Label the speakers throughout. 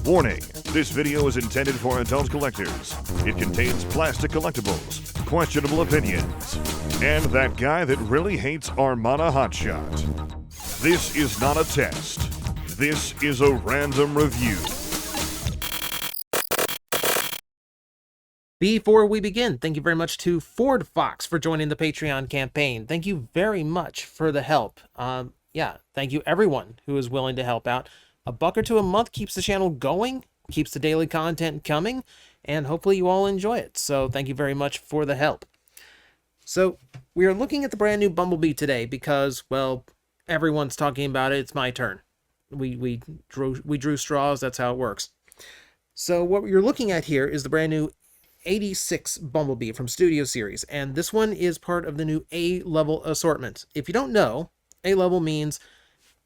Speaker 1: Warning, this video is intended for adult collectors. It contains plastic collectibles, questionable opinions, and that guy that really hates Armada Hotshot. This is not a test. This is a random review.
Speaker 2: Before we begin, thank you very much to Ford Fox for joining the Patreon campaign. Thank you very much for the help. Thank you everyone who is willing to help out. $1 or $2 a month keeps the channel going, keeps the daily content coming, and hopefully you all enjoy it. So thank you very much for the help. So we are looking at the brand new Bumblebee today because, well, everyone's talking about it. It's my turn. We drew straws. That's how it works. So what you're looking at here is the brand new 86 Bumblebee from Studio Series, and this one is part of the new A-level assortment. If you don't know, A-level means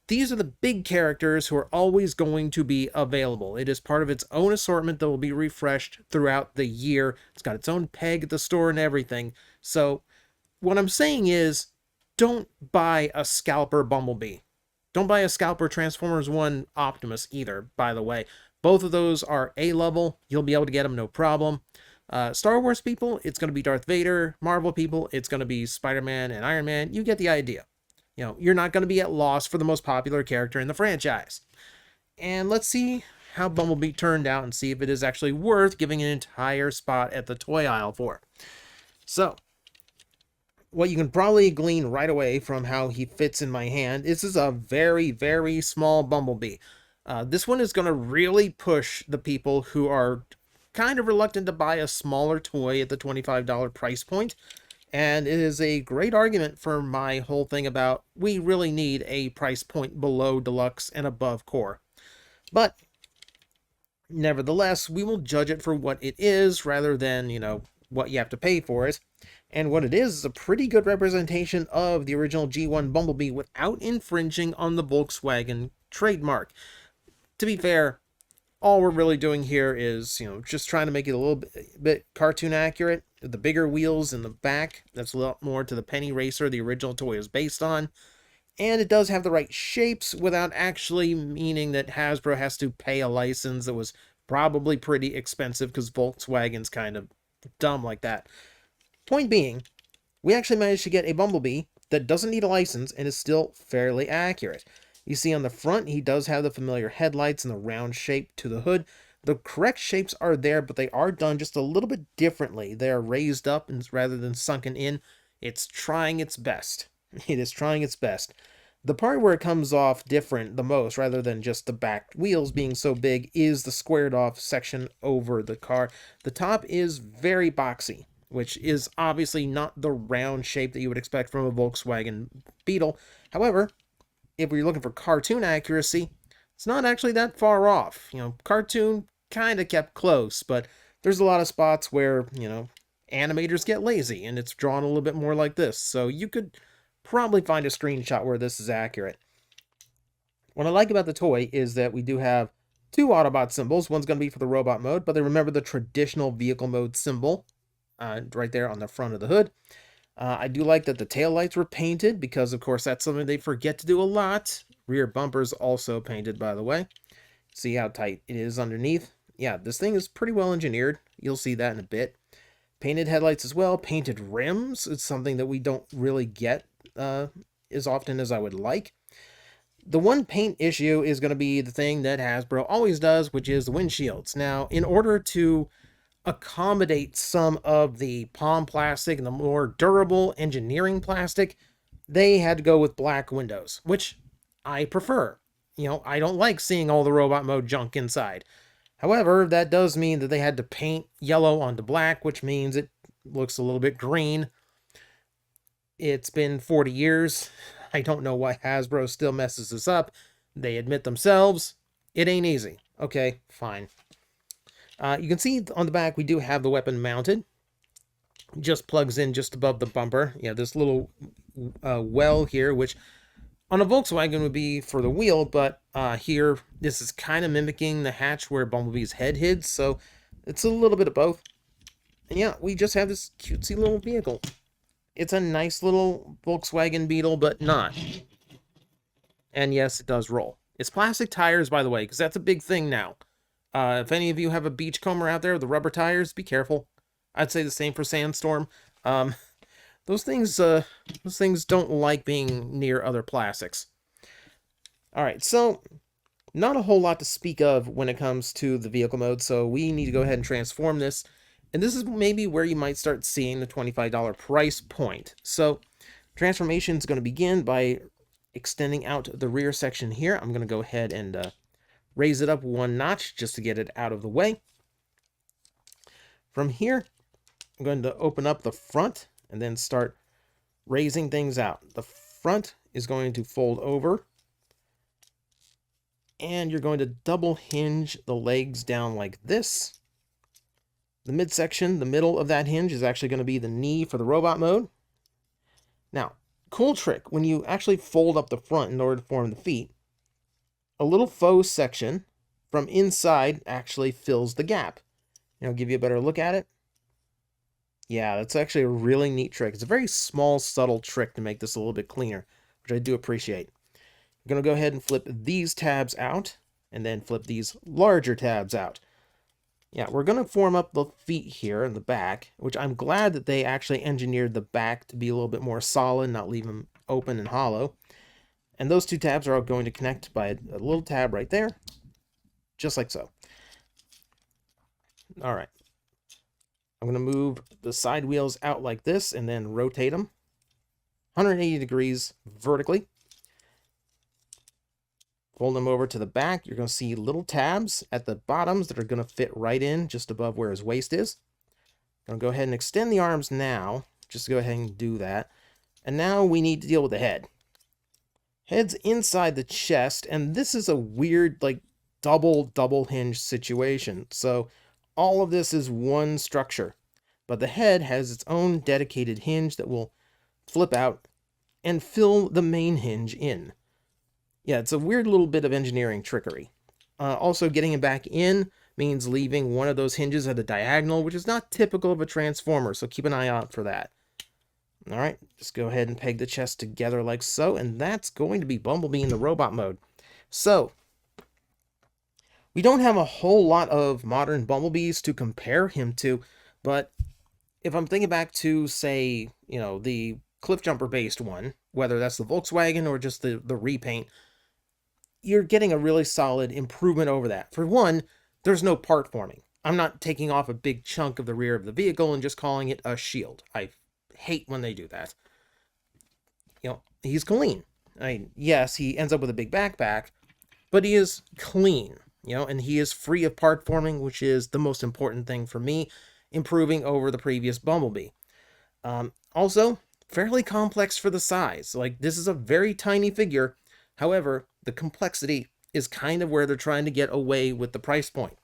Speaker 2: these are the big characters who are always going to be available. It is part of its own assortment that will be refreshed throughout the year. It's got its own peg at the store and everything. So what I'm saying is, don't buy a Scalper Bumblebee. Don't buy a Scalper Transformers 1 Optimus either, by the way. Both of those are A-level. You'll be able to get them no problem. Star Wars people, it's going to be Darth Vader. Marvel people, it's going to be Spider-Man and Iron Man. You get the idea. You know, you're not going to be at loss for the most popular character in the franchise. And let's see how Bumblebee turned out and see if it is actually worth giving an entire spot at the toy aisle for. So, what you can probably glean right away from how he fits in my hand, this is a very, very small Bumblebee. This one is going to really push the people who are kind of reluctant to buy a smaller toy at the $25 price point. And it is a great argument for my whole thing about we really need a price point below deluxe and above core. But nevertheless, we will judge it for what it is rather than, you know, what you have to pay for it. And what it is a pretty good representation of the original G1 Bumblebee without infringing on the Volkswagen trademark. To be fair, all we're really doing here is, you know, just trying to make it a little bit cartoon accurate. The bigger wheels in the back, that's a lot more to the Penny Racer the original toy is based on. And it does have the right shapes without actually meaning that Hasbro has to pay a license that was probably pretty expensive because Volkswagen's kind of dumb like that. Point being, we actually managed to get a Bumblebee that doesn't need a license and is still fairly accurate. You see on the front, he does have the familiar headlights and the round shape to the hood. The correct shapes are there, but they are done just a little bit differently. They are raised up and rather than sunken in. It's trying its best. It is trying its best. The part where it comes off different the most, rather than just the back wheels being so big, is the squared off section over the car. The top is very boxy, which is obviously not the round shape that you would expect from a Volkswagen Beetle. However, if we're looking for cartoon accuracy, it's not actually that far off. You know, cartoon kind of kept close, but there's a lot of spots where, you know, animators get lazy and it's drawn a little bit more like this. So you could probably find a screenshot where this is accurate. What I like about the toy is that we do have two Autobot symbols. One's going to be for the robot mode, but they remember the traditional vehicle mode symbol right there on the front of the hood. I do like that the taillights were painted because, of course, that's something they forget to do a lot. Rear bumpers also painted, by the way. See how tight it is underneath. Yeah, this thing is pretty well engineered. You'll see that in a bit. Painted headlights as well. Painted rims. It's something that we don't really get as often as I would like. The one paint issue is going to be the thing that Hasbro always does, which is the windshields. Now, in order to accommodate some of the palm plastic and the more durable engineering plastic, they had to go with black windows, which I prefer. You know, I don't like seeing all the robot mode junk inside. However, that does mean that they had to paint yellow onto black, which means it looks a little bit green. It's been 40 years. I don't know why Hasbro still messes this up. They admit themselves. It ain't easy. Okay, fine. You can see on the back we do have the weapon mounted. Just plugs in just above the bumper. Yeah, this little well here, which on a Volkswagen would be for the wheel, but here this is kind of mimicking the hatch where Bumblebee's head hid, so it's a little bit of both. And yeah, we just have this cutesy little vehicle. It's a nice little Volkswagen Beetle, but not. And yes, it does roll. It's plastic tires, by the way, because that's a big thing now. If any of you have a beachcomber out there with the rubber tires, be careful. I'd say the same for Sandstorm. Um, those things don't like being near other plastics. All right, so not a whole lot to speak of when it comes to the vehicle mode, so we need to go ahead and transform this. And this is maybe where you might start seeing the $25 price point. So transformation is going to begin by extending out the rear section here. I'm going to go ahead and raise it up one notch just to get it out of the way. From here, I'm going to open up the front and then start raising things out. The front is going to fold over, and you're going to double hinge the legs down like this. The midsection, the middle of that hinge, is actually going to be the knee for the robot mode. Now, cool trick, when you actually fold up the front in order to form the feet, a little faux section from inside actually fills the gap. And I'll give you a better look at it. Yeah, that's actually a really neat trick. It's a very small, subtle trick to make this a little bit cleaner, which I do appreciate. I'm going to go ahead and flip these tabs out, and then flip these larger tabs out. Yeah, we're going to form up the feet here in the back, which I'm glad that they actually engineered the back to be a little bit more solid, not leave them open and hollow. And those two tabs are all going to connect by a little tab right there, just like so. All right. I'm going to move the side wheels out like this and then rotate them 180 degrees vertically. Fold them over to the back. You're going to see little tabs at the bottoms that are going to fit right in just above where his waist is. I'm going to go ahead and extend the arms now. Just go ahead and do that. And now we need to deal with the head. Head's inside the chest, and this is a weird, like, double hinge situation. So all of this is one structure, but the head has its own dedicated hinge that will flip out and fill the main hinge in. Yeah, it's a weird little bit of engineering trickery. Also, getting it back in means leaving one of those hinges at a diagonal, which is not typical of a transformer, so keep an eye out for that. All right, just go ahead and peg the chest together like so, and that's going to be Bumblebee in the robot mode. So, we don't have a whole lot of modern Bumblebees to compare him to, but if I'm thinking back to, say, the Cliffjumper based one, whether that's the Volkswagen or just the repaint, you're getting a really solid improvement over that. For one, there's no part forming. I'm not taking off a big chunk of the rear of the vehicle and just calling it a shield. I hate when they do that. He's clean. Yes, he ends up with a big backpack, but he is clean, and he is free of part forming, which is the most important thing for me, improving over the previous Bumblebee. Also, fairly complex for the size. Like, this is a very tiny figure. However, the complexity is kind of where they're trying to get away with the price point.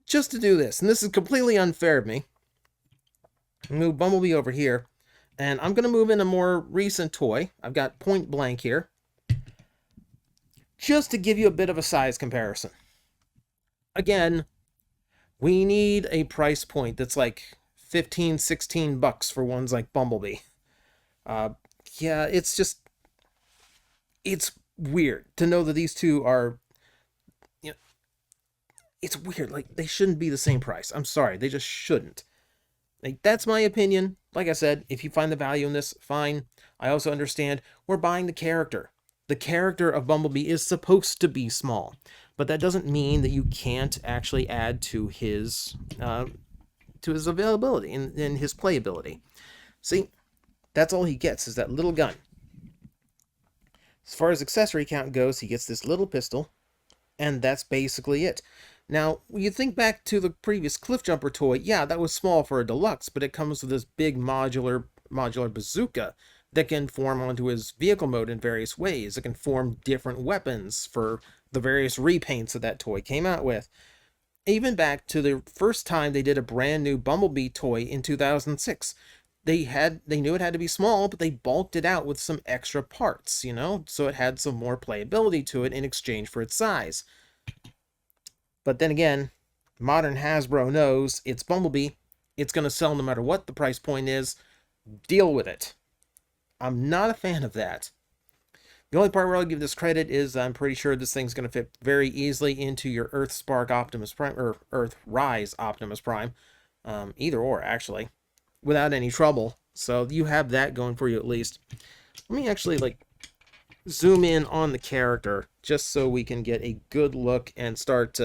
Speaker 2: Just to do this, and this is completely unfair of me, move Bumblebee over here, and I'm going to move in a more recent toy. I've got Point Blank here, just to give you a bit of a size comparison. Again, we need a price point that's like $15-16 for ones like Bumblebee. Yeah, it's weird to know that these two are, it's weird. Like, they shouldn't be the same price. I'm sorry, they just shouldn't. Like, that's my opinion. Like I said, if you find the value in this, fine. I also understand we're buying the character. The character of Bumblebee is supposed to be small, but that doesn't mean that you can't actually add to his availability and his playability. See, that's all he gets, is that little gun. As far as accessory count goes, he gets this little pistol, and that's basically it. Now, when you think back to the previous Cliffjumper toy, yeah, that was small for a deluxe, but it comes with this big modular bazooka that can form onto his vehicle mode in various ways. It can form different weapons for the various repaints that toy came out with. Even back to the first time they did a brand new Bumblebee toy in 2006. They knew it had to be small, but they bulked it out with some extra parts, so it had some more playability to it in exchange for its size. But then again, modern Hasbro knows it's Bumblebee. It's going to sell no matter what the price point is. Deal with it. I'm not a fan of that. The only part where I'll give this credit is I'm pretty sure this thing's going to fit very easily into your Earth Spark Optimus Prime, or Earth Rise Optimus Prime, either or actually, without any trouble. So you have that going for you at least. Let me actually like zoom in on the character just so we can get a good look and start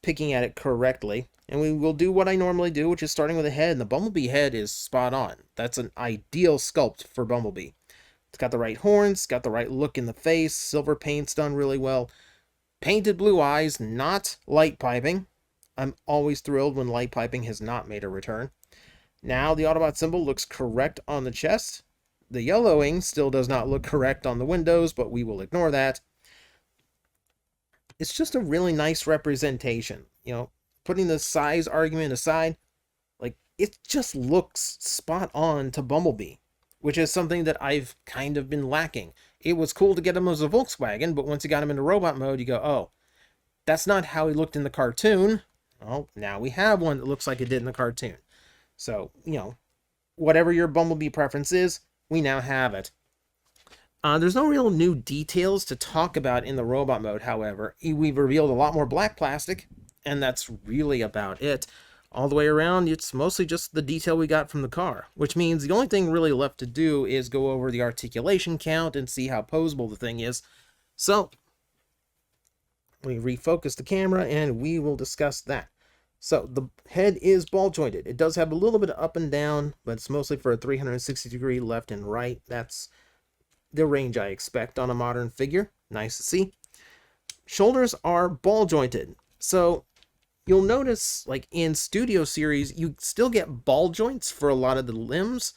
Speaker 2: picking at it correctly. And we will do what I normally do, which is starting with the head. And the Bumblebee head is spot on. That's an ideal sculpt for Bumblebee. It's got the right horns, got the right look in the face, silver paint's done really well. Painted blue eyes, not light piping. I'm always thrilled when light piping has not made a return. Now the Autobot symbol looks correct on the chest. The yellowing still does not look correct on the windows, but we will ignore that. It's just a really nice representation. You know, putting the size argument aside, like, it just looks spot on to Bumblebee, which is something that I've kind of been lacking. It was cool to get him as a Volkswagen, but once you got him into robot mode, you go, oh, that's not how he looked in the cartoon. Well, now we have one that looks like it did in the cartoon. So, you know, whatever your Bumblebee preference is, we now have it. There's no real new details to talk about in the robot mode, however. We've revealed a lot more black plastic, and that's really about it. All the way around, it's mostly just the detail we got from the car, which means the only thing really left to do is go over the articulation count and see how posable the thing is. So, we refocus the camera, and we will discuss that. So, the head is ball jointed. It does have a little bit of up and down, but it's mostly for a 360-degree left and right. That's the range I expect on a modern figure. Nice to see. Shoulders are ball jointed. So you'll notice, like in Studio Series, you still get ball joints for a lot of the limbs,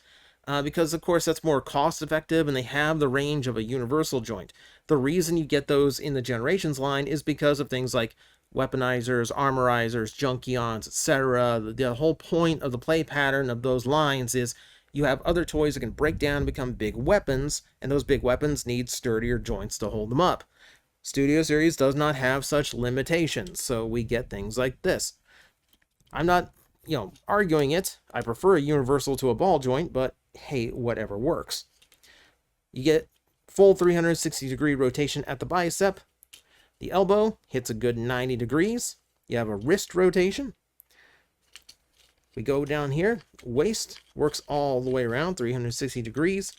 Speaker 2: because of course that's more cost effective and they have the range of a universal joint. The reason you get those in the Generations line is because of things like weaponizers, armorizers, junkions, etc. The whole point of the play pattern of those lines is you have other toys that can break down and become big weapons, and those big weapons need sturdier joints to hold them up. Studio Series does not have such limitations, so we get things like this. I'm not, arguing it. I prefer a universal to a ball joint, but hey, whatever works. You get full 360-degree rotation at the bicep. The elbow hits a good 90 degrees. You have a wrist rotation. We go down here. Waist works all the way around, 360 degrees.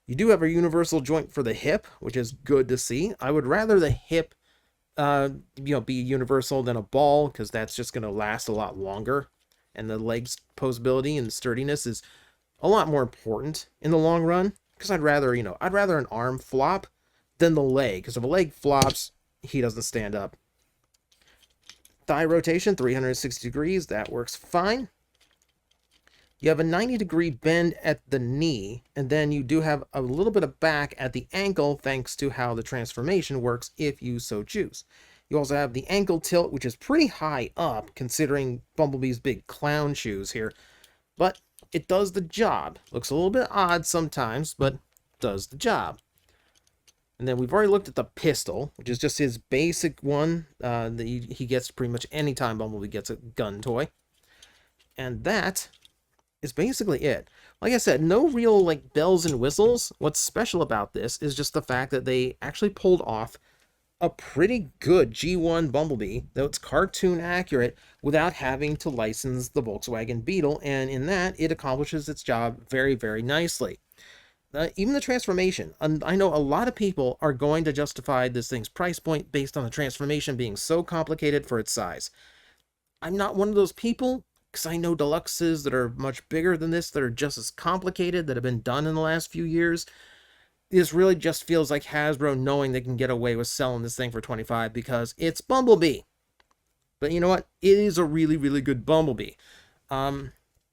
Speaker 2: You do have a universal joint for the hip, which is good to see. I would rather the hip, be universal than a ball, because that's just going to last a lot longer. And the leg's posability and sturdiness is a lot more important in the long run. Because I'd rather an arm flop than the leg. Because if a leg flops, he doesn't stand up. Thigh rotation, 360 degrees. That works fine. You have a 90-degree bend at the knee, and then you do have a little bit of back at the ankle, thanks to how the transformation works, if you so choose. You also have the ankle tilt, which is pretty high up, considering Bumblebee's big clown shoes here. But it does the job. Looks a little bit odd sometimes, but does the job. And then we've already looked at the pistol, which is just his basic one that he gets pretty much any time Bumblebee gets a gun toy. And that is basically it. Like I said, no real bells and whistles. What's special about this is just the fact that they actually pulled off a pretty good G1 Bumblebee, though it's cartoon accurate, without having to license the Volkswagen Beetle, and in that, it accomplishes its job very, very nicely. Even the transformation. I know a lot of people are going to justify this thing's price point based on the transformation being so complicated for its size. I'm not one of those people, because I know deluxes that are much bigger than this that are just as complicated that have been done in the last few years. This really just feels like Hasbro knowing they can get away with selling this thing for $25 because it's Bumblebee. But you know what? It is a really, really good Bumblebee.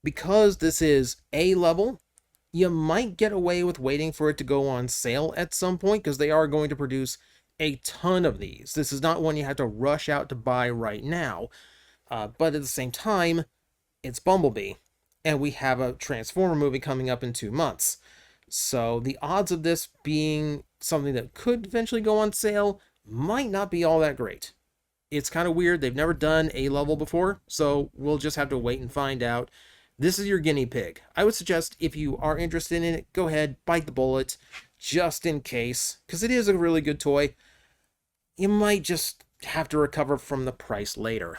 Speaker 2: Because this is A-level, you might get away with waiting for it to go on sale at some point, because they are going to produce a ton of these. This is not one you have to rush out to buy right now. But at the same time, it's Bumblebee, and we have a Transformer movie coming up in 2 months. So the odds of this being something that could eventually go on sale might not be all that great. It's kind of weird. They've never done A-level before, so we'll just have to wait and find out. This is your guinea pig. I would suggest if you are interested in it, go ahead, bite the bullet, just in case, because it is a really good toy. You might just have to recover from the price later.